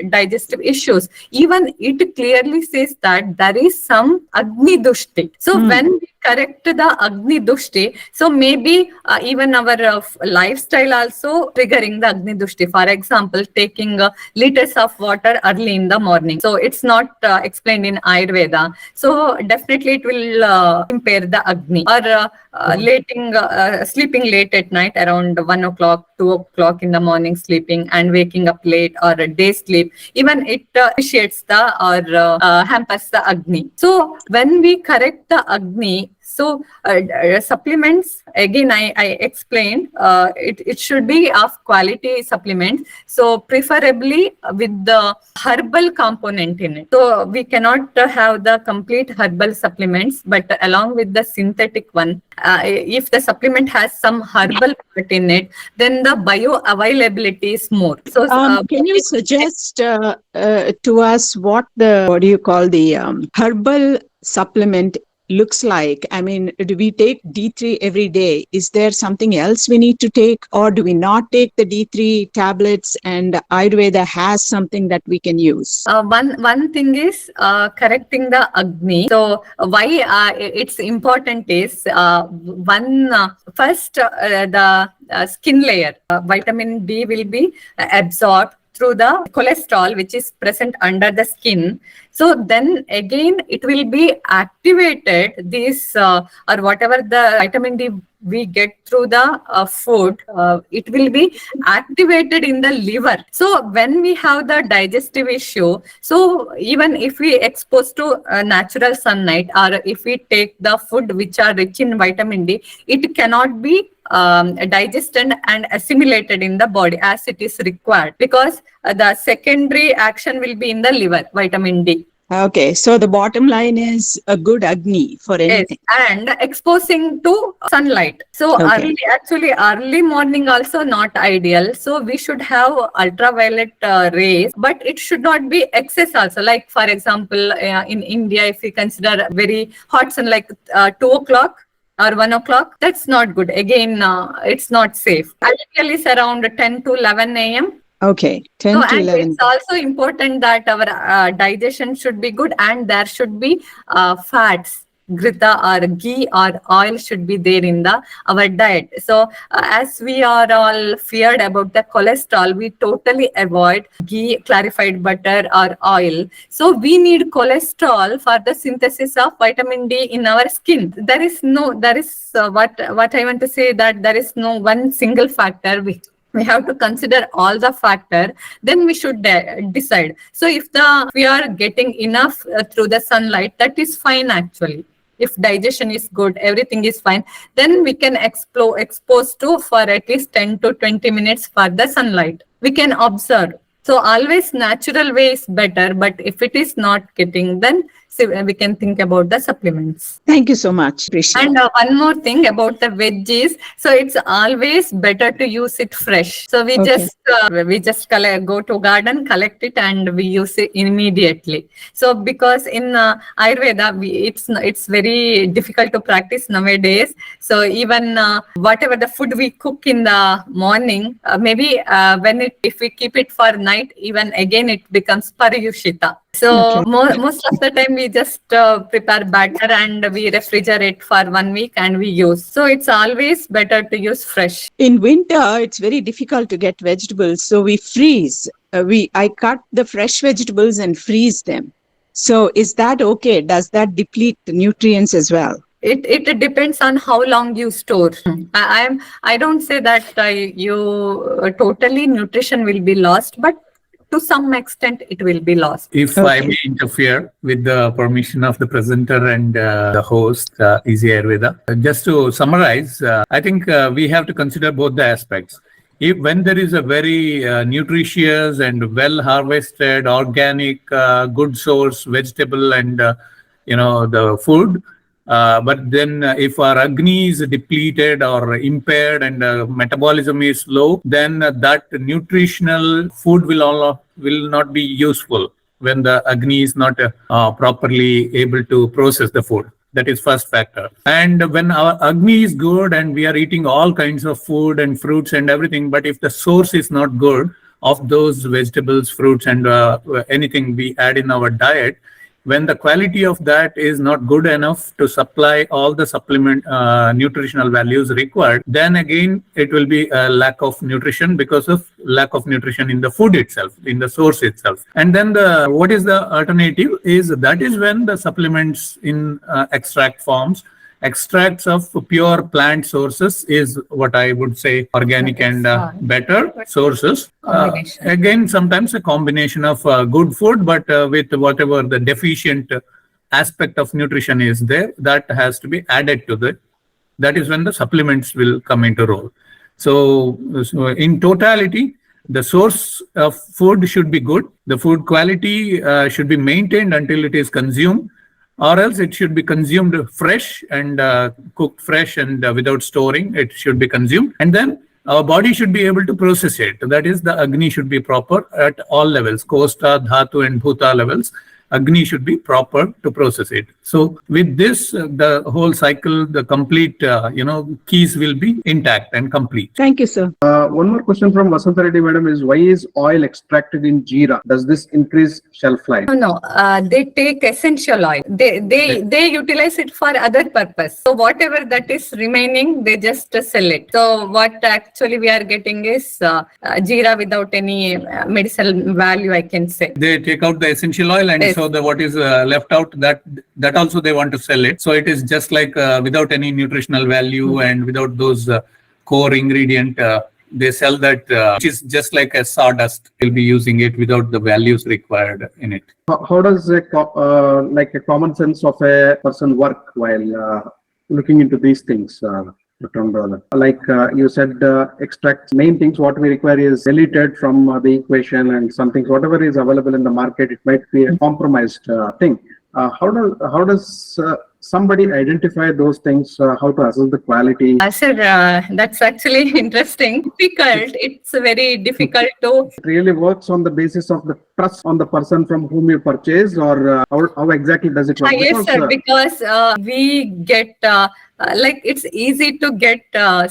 digestive issues. Even it clearly says that there is some Agni Dushti. So when we correct the Agni Dushti, so maybe even our lifestyle also triggering the Agni Dushti. For example, taking liters of water early in the morning. So it's not explained in Ayurveda. So definitely it will impair the Agni. Or sleeping late at night, around 1 o'clock, 2 o'clock in the morning sleeping, and waking up late, or a day sleep, even it initiates hampers the Agni. So when we correct the Agni, so supplements, again I explained, it should be of quality supplements, so preferably with the herbal component in it. So we cannot have the complete herbal supplements, but along with the synthetic one, if the supplement has some herbal part in it, then the bioavailability is more. So can you suggest to us what the herbal supplement looks like? I mean, do we take D3 every day? Is there something else we need to take, or do we not take the D3 tablets and Ayurveda has something that we can use? One thing is correcting the Agni. So why it's important is first the skin layer. Vitamin D will be absorbed through the cholesterol which is present under the skin. So then again it will be activated, this or whatever the vitamin D we get through the food, it will be activated in the liver. So when we have the digestive issue, so even if we expose to natural sunlight, or if we take the food which are rich in vitamin D, it cannot be digested and assimilated in the body as it is required, because the secondary action will be in the liver, vitamin D. Okay, so the bottom line is a good Agni for Yes, anything. and exposing to sunlight. So Okay. early morning also not ideal. So we should have ultraviolet rays, but it should not be excess also. Like for example, in India, if we consider very hot sun, like 2 o'clock or 1 o'clock, that's not good. Again, it's not safe. Ideally, it's around 10 to 11 a.m. Okay, So, 10 to and 11. it's also important that our digestion should be good and there should be fats, grita or ghee or oil should be there in our diet. So, as we are all feared about the cholesterol, we totally avoid ghee, clarified butter or oil. So, we need cholesterol for the synthesis of vitamin D in our skin. There is what I want to say, that there is no one single factor. We have to consider all the factor, then we should decide. So if we are getting enough through the sunlight, that is fine actually. If digestion is good, everything is fine, then we can expose to for at least 10 to 20 minutes for the sunlight. We can observe. So always natural way is better, but if it is not getting, then we can think about the supplements. Thank you so much. Appreciate it. And one more thing about the veggies. So it's always better to use it fresh. So we Okay. just go to garden, collect it, and we use it immediately. So because in Ayurveda, it's very difficult to practice nowadays. So even whatever the food we cook in the morning, maybe if we keep it for night, even again it becomes paryushita. So Okay. most of the time we just prepare batter and we refrigerate for 1 week and we use. So it's always better to use fresh. In winter, it's very difficult to get vegetables, so we freeze. I cut the fresh vegetables and freeze them. So is that okay? Does that deplete the nutrients as well? It depends on how long you store. I don't say that totally nutrition will be lost, but to some extent it will be lost. If I may interfere with the permission of the presenter and the host, Easy Ayurveda. Just to summarize, I think we have to consider both the aspects. When there is a very nutritious and well harvested, organic, good source vegetable and the food, but then if our Agni is depleted or impaired and metabolism is low, then that nutritional food will not be useful when the Agni is not properly able to process the food. That is first factor. And when our Agni is good and we are eating all kinds of food and fruits and everything, but if the source is not good of those vegetables, fruits and anything we add in our diet, when the quality of that is not good enough to supply all the supplement nutritional values required, then again it will be a lack of nutrition because of lack of nutrition in the food itself, in the source itself. And then what is the alternative is when the supplements in extract forms, extracts of pure plant sources is what I would say organic and better sources. Again, sometimes a combination of good food, but with whatever the deficient aspect of nutrition is there, that has to be added to that. That is when the supplements will come into role. So in totality, the source of food should be good. The food quality should be maintained until it is consumed, or else it should be consumed fresh and cooked fresh and without storing. It should be consumed, and then our body should be able to process it. That is, the Agni should be proper at all levels, Kosta, Dhatu and Bhuta levels. Agni should be proper to process it. So with this, the whole cycle, the complete, keys will be intact and complete. Thank you, sir. One more question from Vasanta Reddy madam is, why is oil extracted in Jeera? Does this increase shelf life? No. They take essential oil. They utilize it for other purpose. So whatever that is remaining, they just sell it. So what actually we are getting is Jeera without any medicinal value, I can say. They take out the essential oil, and so what is left out, that also they want to sell it. So it is just like without any nutritional value and without those core ingredient, they sell that, which is just like a sawdust. They'll be using it without the values required in it. How does a common sense of a person work while looking into these things? Dr. Anurada. Like you said, extracts, main things what we require is deleted from the equation, and some things, whatever is available in the market, it might be a compromised thing. How does somebody identify those things? How to assess the quality? Sir, that's actually interesting. Difficult. It's very difficult to. It really works on the basis of the trust on the person from whom you purchase, or how exactly does it work? Yes, sir, because we get like it's easy to get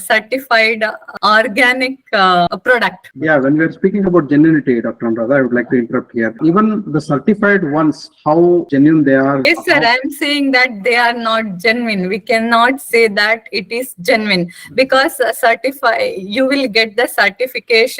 certified organic product. Yeah, when we are speaking about genuinity, Dr. Anurada, I would like to interrupt here. Even the certified ones, how genuine they are? Yes, sir, I'm saying that they are not genuine. We cannot say that it is genuine because you will get the certificate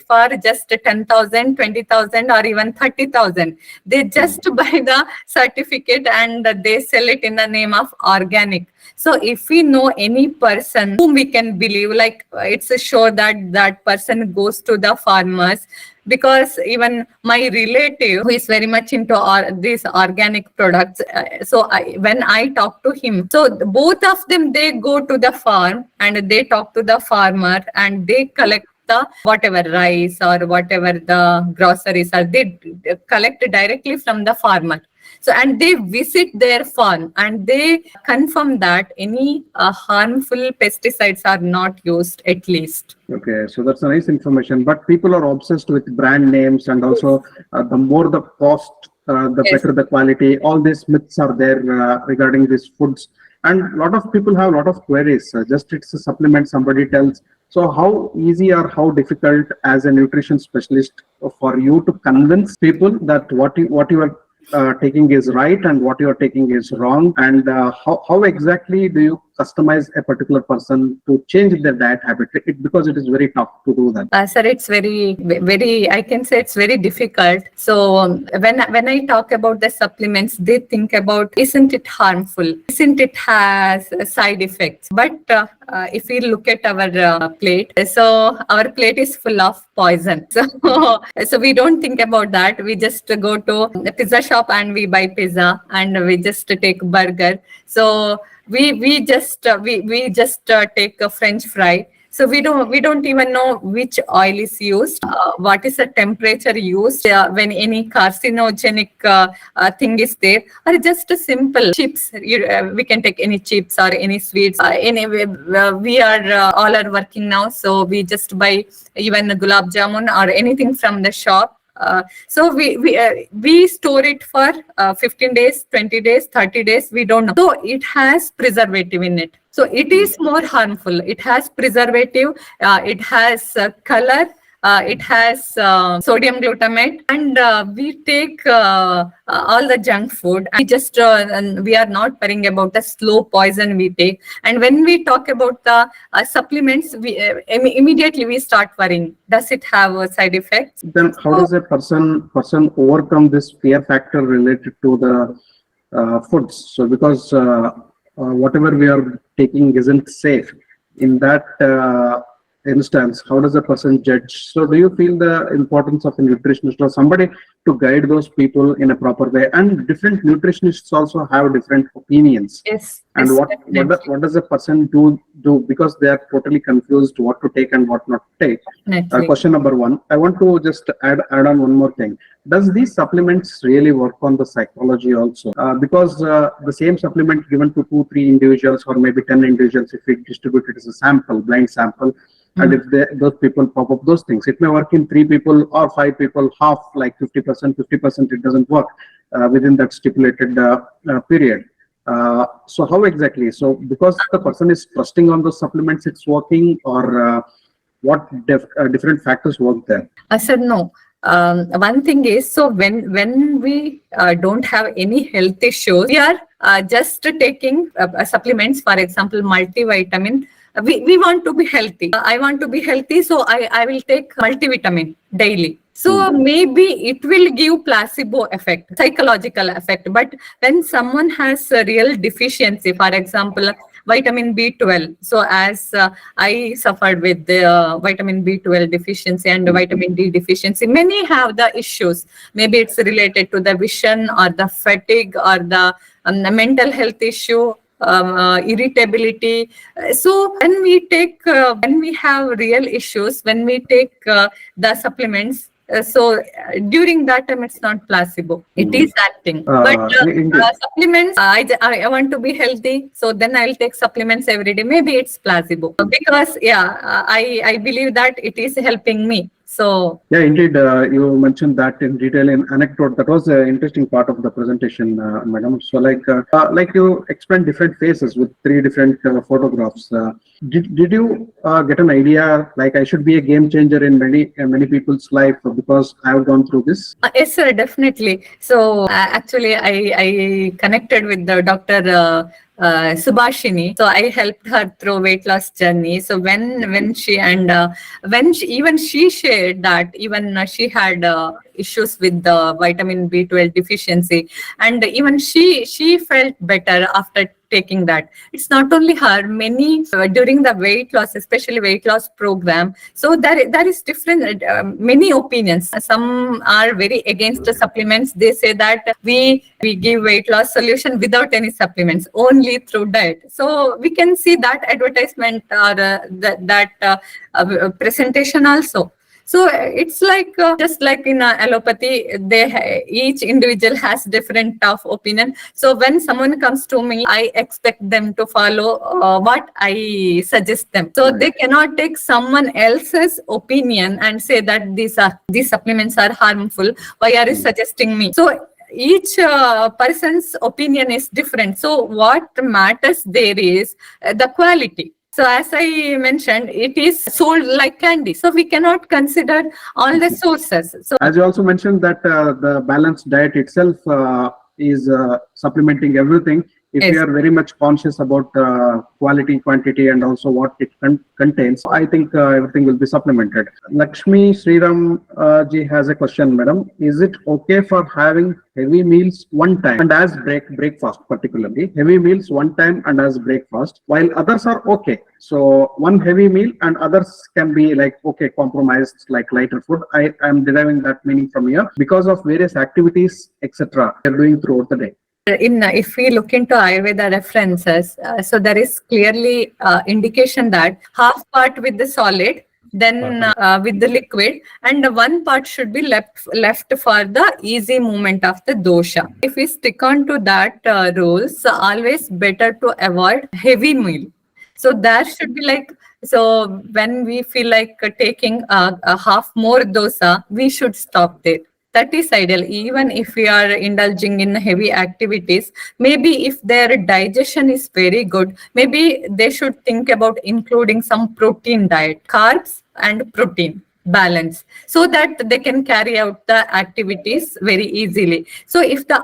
for just 10,000, 20,000 or even 30,000. They just buy the certificate and they sell it in the name of organic. So if we know any person whom we can believe, like it's a show that that person goes to the farmers, because even my relative who is very much into these organic products, when I talk to him, so both of them, they go to the farm and they talk to the farmer and they collect the whatever rice or whatever the groceries are, they collect directly from the farmer. So, and they visit their farm and they confirm that any harmful pesticides are not used, at least. Okay, so that's a nice information. But people are obsessed with brand names, and also the more the cost, the Yes. better the quality. All these myths are there regarding these foods, and a lot of people have a lot of queries. Just it's a supplement, somebody tells. So how easy or how difficult as a nutrition specialist for you to convince people that what you are taking is right and what you are taking is wrong, and how exactly do you customize a particular person to change their diet habit? Because it is very tough to do that. Sir, it's very, I can say it's very difficult. So when I talk about the supplements, they think about, isn't it harmful? Isn't it has side effects? But if we look at our plate, so our plate is full of poison. So we don't think about that. We just go to the pizza shop and we buy pizza and we just take burger. So we just take a French fry. So we don't even know which oil is used, what is the temperature used, when any carcinogenic thing is there, or just a simple chips. We can take any chips or any sweets. Anyway, we are all are working now, so we just buy even a gulab jamun or anything from the shop. So we store it for 15 days, 20 days, 30 days. We don't know. So it has preservative in it. So it is more harmful. It has preservative. It has color. It has sodium glutamate, and we take all the junk food. And we are not worrying about the slow poison we take. And when we talk about the supplements, we immediately we start worrying. Does it have side effects? Then how does a person overcome this fear factor related to the foods? So because whatever we are taking isn't safe, in that instance, how does a person judge? So do you feel the importance of a nutritionist or somebody to guide those people in a proper way? And different nutritionists also have different opinions. Yes. And Yes, what does a person do because they are totally confused what to take and what not to take? Question number one. I want to just add on one more thing. Does these supplements really work on the psychology also? Because the same supplement given to 2-3 individuals or maybe 10 individuals, if we distribute it as a sample, blind sample, and if those people pop up those things, it may work in 3 people or 5 people, half, like 50%, it doesn't work within that stipulated period. So how exactly? So because the person is trusting on those supplements, it's working, or what different factors work there? I said no. One thing is, so when we don't have any health issues, we are just taking supplements, for example, multivitamin. We want to be healthy. I want to be healthy, so I will take multivitamin daily. So maybe it will give placebo effect, psychological effect. But when someone has a real deficiency, for example, vitamin B12. So as I suffered with the vitamin B12 deficiency and the vitamin D deficiency, many have the issues. Maybe it's related to the vision or the fatigue or the mental health issue. irritability. So when we have real issues, when we take the supplements, during that time it's not placebo, it is acting. But Indeed. supplements, I want to be healthy, so then I'll take supplements every day. Maybe it's placebo because I believe that it is helping me. So Yeah, indeed, you mentioned that in detail in Anecdote. That was an interesting part of the presentation, madam. So, like you explained different phases with 3 different photographs. Did you get an idea, like I should be a game changer in many people's life because I have gone through this? yes, sir, definitely. So actually, I connected with the Dr. Subhashini. So I helped her through weight loss journey. So when she shared that even she had issues with the vitamin B12 deficiency, and even she felt better after taking that. It's not only her, many during the weight loss, especially weight loss program. So there is different many opinions. Some are very against the supplements. They say that we give weight loss solution without any supplements, only through diet. So we can see that advertisement or that presentation also. So it's like just like in allopathy, each individual has different tough opinion. So when someone comes to me, I expect them to follow what I suggest them. So they cannot take someone else's opinion and say that these supplements are harmful. Why are you suggesting me? So each person's opinion is different. So what matters there is the quality. So as I mentioned, it is sold like candy. So we cannot consider all the sources. So As you also mentioned that the balanced diet itself is supplementing everything. If Yes. we are very much conscious about quality, quantity, and also what it contains, I think everything will be supplemented. Lakshmi Sriram ji has a question, madam. Is it okay for having heavy meals one time and as breakfast, particularly heavy meals one time and as breakfast, while others are okay? So one heavy meal and others can be like okay, compromised, like lighter food. I am deriving that meaning from here because of various activities, etc. we are doing throughout the day. if we look into Ayurveda references, so there is clearly indication that half part with the solid, then with the liquid, and one part should be left for the easy movement of the dosha. If we stick on to that rules, always better to avoid heavy meal. So there should be like, so when we feel like taking a half more dosa, we should stop there. That is ideal. Even if we are indulging in heavy activities, maybe if their digestion is very good, maybe they should think about including some protein diet, carbs and protein balance, so that they can carry out the activities very easily. So if the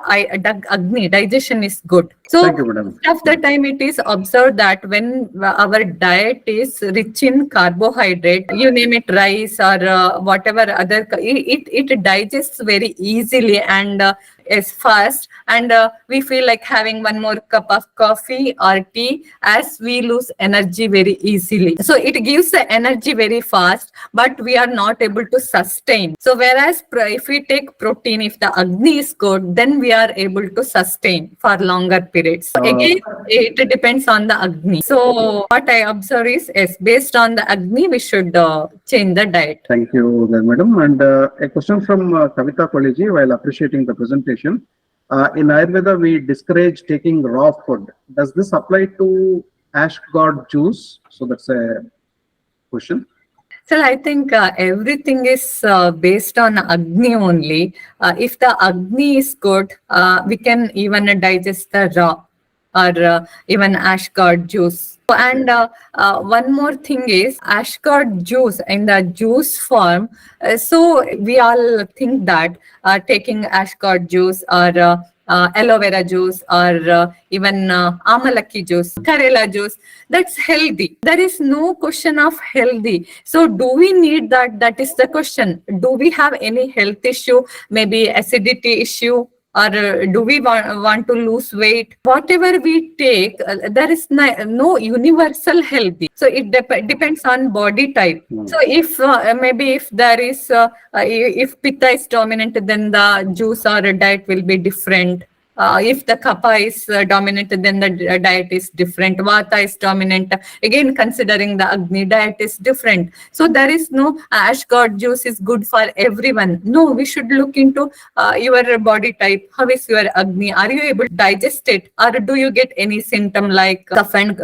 Agni digestion is good, so Thank you, madam. most of the time it is observed that when our diet is rich in carbohydrate, you name it, rice or whatever other, it digests very easily and is fast, and we feel like having one more cup of coffee or tea as we lose energy very easily. So it gives the energy very fast, but we are not able to sustain. So whereas if we take protein, if the Agni is good, then we are able to sustain for longer periods. So again, it depends on the Agni. So what I observe is, yes, based on the Agni, we should change the diet. Thank you, madam. And a question from Kavita Koleji while appreciating the presentation. In Ayurveda, we discourage taking raw food. Does this apply to Ashguard juice? So that's a question. So I think everything is based on Agni only. If the Agni is good, we can even digest the raw or even Ashguard juice. And one more thing is Ashguard juice in the juice form. So we all think that taking Ashguard juice or aloe vera juice or even amalaki juice, karela juice, that's healthy. There is no question of healthy. So do we need that? That is the question. Do we have any health issue, maybe acidity issue? Or do we want to lose weight? Whatever we take, there is no universal healthy. So it depends on body type. So if maybe if there is, if pitta is dominant, then the juice or diet will be different. If the kapha is dominant, then the diet is different. Vata is dominant. Again, considering the Agni, diet is different. So there is no Ashguard juice is good for everyone. No, we should look into your body type. How is your Agni? Are you able to digest it? Or do you get any symptom like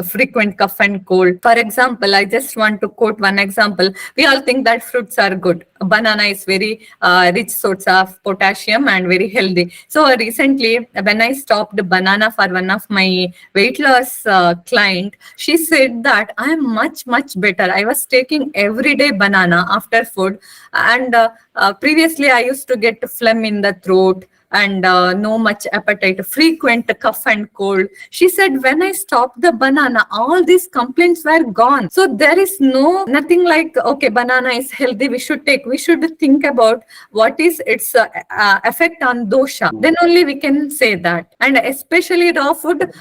frequent cough and cold? For example, I just want to quote one example. We all think that fruits are good. Banana is very rich source of potassium and very healthy. So recently, when I stopped banana for one of my weight loss client, she said that I am much better. I was taking everyday banana after food, and previously I used to get phlegm in the throat and no much appetite, frequent cough and cold. She said, when I stopped the banana, all these complaints were gone. So there is nothing like, okay, banana is healthy, we should take. We should think about what is its effect on dosha. Then only we can say that. And especially raw food.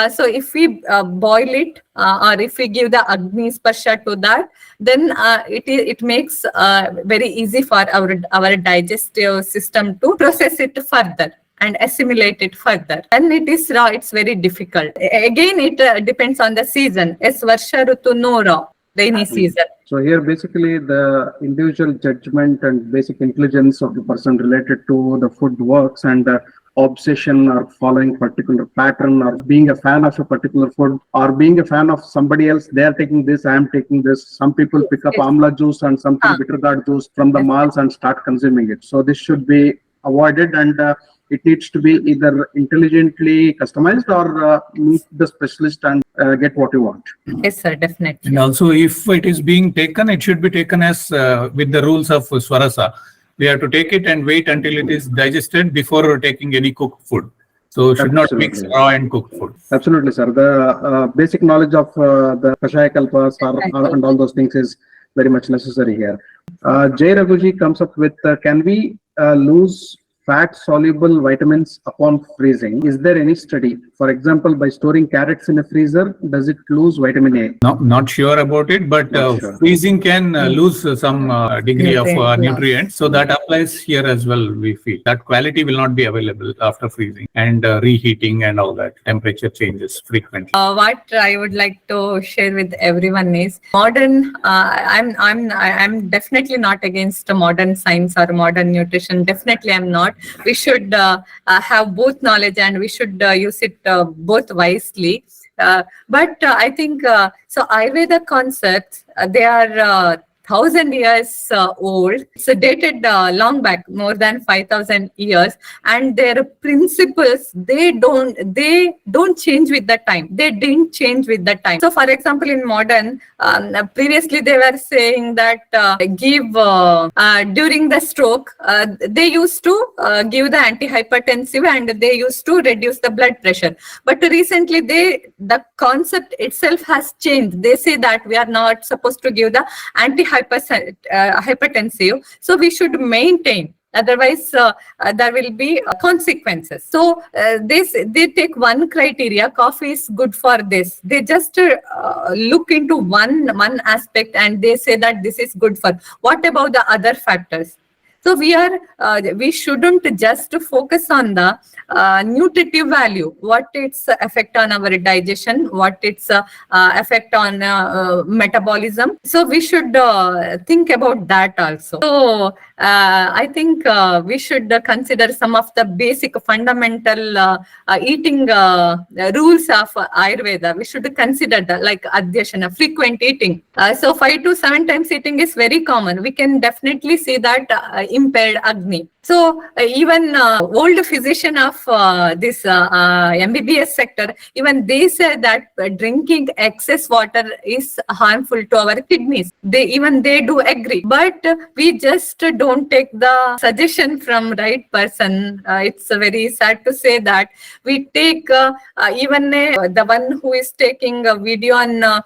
So if we boil it, or if we give the Agni Sparsha to that, then it makes very easy for our digestive system to process it further and assimilate it further. And it is raw, it's very difficult. Again, it depends on the season. It's Varsha Rutu, no raw, rainy season. So here basically the individual judgment and basic intelligence of the person related to the food works, and obsession or following particular pattern or being a fan of a particular food or being a fan of somebody else. They are taking this, I am taking this. Some people pick up amla juice and something bitter gourd juice from the malls and start consuming it. So this should be avoided, and it needs to be either intelligently customized or meet the specialist and get what you want. Yes, sir, definitely. And also, if it is being taken, it should be taken as with the rules of Swarasa. We have to take it and wait until it is digested before taking any cooked food. So should not mix raw and cooked food. Absolutely, sir. The basic knowledge of the Kashaya Kalpas and all those things is very much necessary here. Jay Raghuji comes up with, can we lose fat-soluble vitamins upon freezing? Is there any study? For example, by storing carrots in a freezer, does it lose vitamin A? No, not sure about it, but freezing can lose some degree of nutrients. So that applies here as well, we feel. That quality will not be available after freezing and reheating and all that. Temperature changes frequently. What I would like to share with everyone is modern, I'm definitely not against modern science or modern nutrition. Definitely I'm not. We should have both knowledge and we should use it both wisely. But I think so Ayurveda concepts, they are 1,000 years old. It's dated long back, more than 5,000 years, and their principles they don't change with the time. They didn't change with the time. So, for example, in modern, previously they were saying that give during the stroke, they used to give the antihypertensive and they used to reduce the blood pressure. But recently, the concept itself has changed. They say that we are not supposed to give the hypertensive, so we should maintain, otherwise there will be consequences. So they take one criteria, coffee is good for this. They just look into one aspect and they say that this is good for. What about the other factors? So we shouldn't just focus on the nutritive value, what its effect on our digestion, what its effect on metabolism. So we should think about that also. So I think we should consider some of the basic fundamental eating rules of Ayurveda. We should consider that, like adhyashana, frequent eating. So 5 to 7 times eating is very common. We can definitely see that impaired Agni. So even old physician of this MBBS sector, even they say that drinking excess water is harmful to our kidneys. They do agree, but we just don't take the suggestion from right person. It's very sad to say that we take even the one who is taking a video on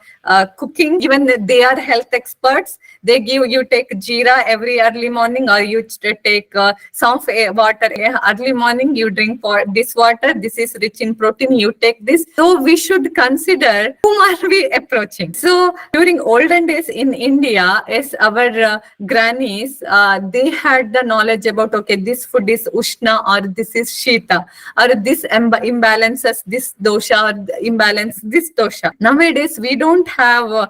cooking, even they are health experts. They give you take Jeera every early morning, or you take soft water. Early morning, you drink this water. This is rich in protein. You take this. So we should consider whom are we approaching. So during olden days in India, as our grannies, they had the knowledge about, okay, this food is Ushna or this is Shita, or this imbalances this dosha or imbalance this dosha. Nowadays, we don't have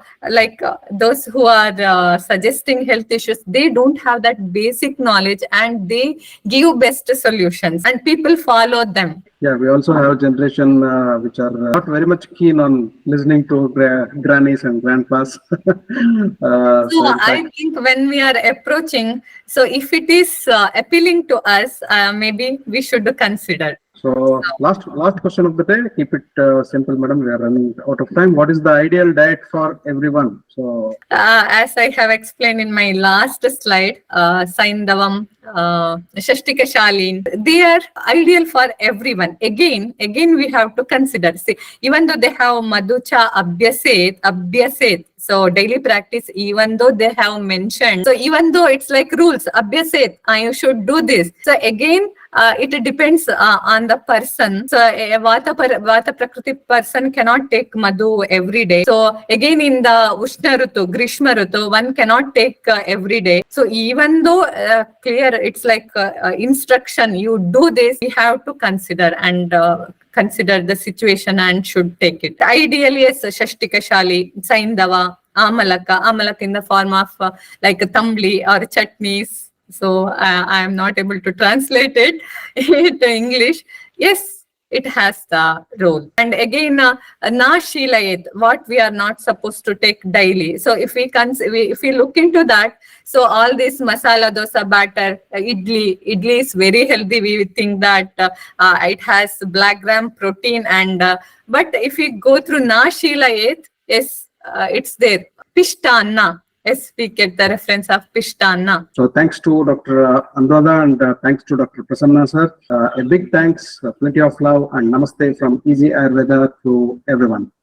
those who are suggesting health issues, they don't have that basic knowledge and they give best solutions and people follow them. Yeah, we also have a generation which are not very much keen on listening to grannies and grandpas. So I think when we are approaching, so if it is appealing to us, maybe we should consider. So last question of the day. Keep it simple, madam. We are running out of time. What is the ideal diet for everyone? So as I have explained in my last slide, Saindavam, Shashtika Shalin, they are ideal for everyone. Again, we have to consider. See, even though they have Madhucha Abhyaset, so daily practice, even though they have mentioned, so even though it's like rules, Abhyaset, you should do this. So again, it depends on the person. So a Vata Prakriti person cannot take Madhu every day. So again, in the Ushna Rutu, Grishma Rutu, one cannot take every day. So even though clear, it's like instruction, you do this, we have to consider and consider the situation and should take it. Ideally, as Shashtika Shali, Saindava, Amalaka in the form of like Tambli or chutneys. So I am not able to translate it to English. Yes, it has the role. And again, na shilayet, what we are not supposed to take daily. So if we look into that, so all this masala dosa batter, idli is very healthy. We think that it has black gram protein, and but if we go through na shilayet, yes, it's there. Pishtana. Yes, we get the reference of Pishtana. So thanks to Dr. Anuradha and thanks to Dr. Prasanna sir. A big thanks, plenty of love and namaste from Easy Ayurveda to everyone.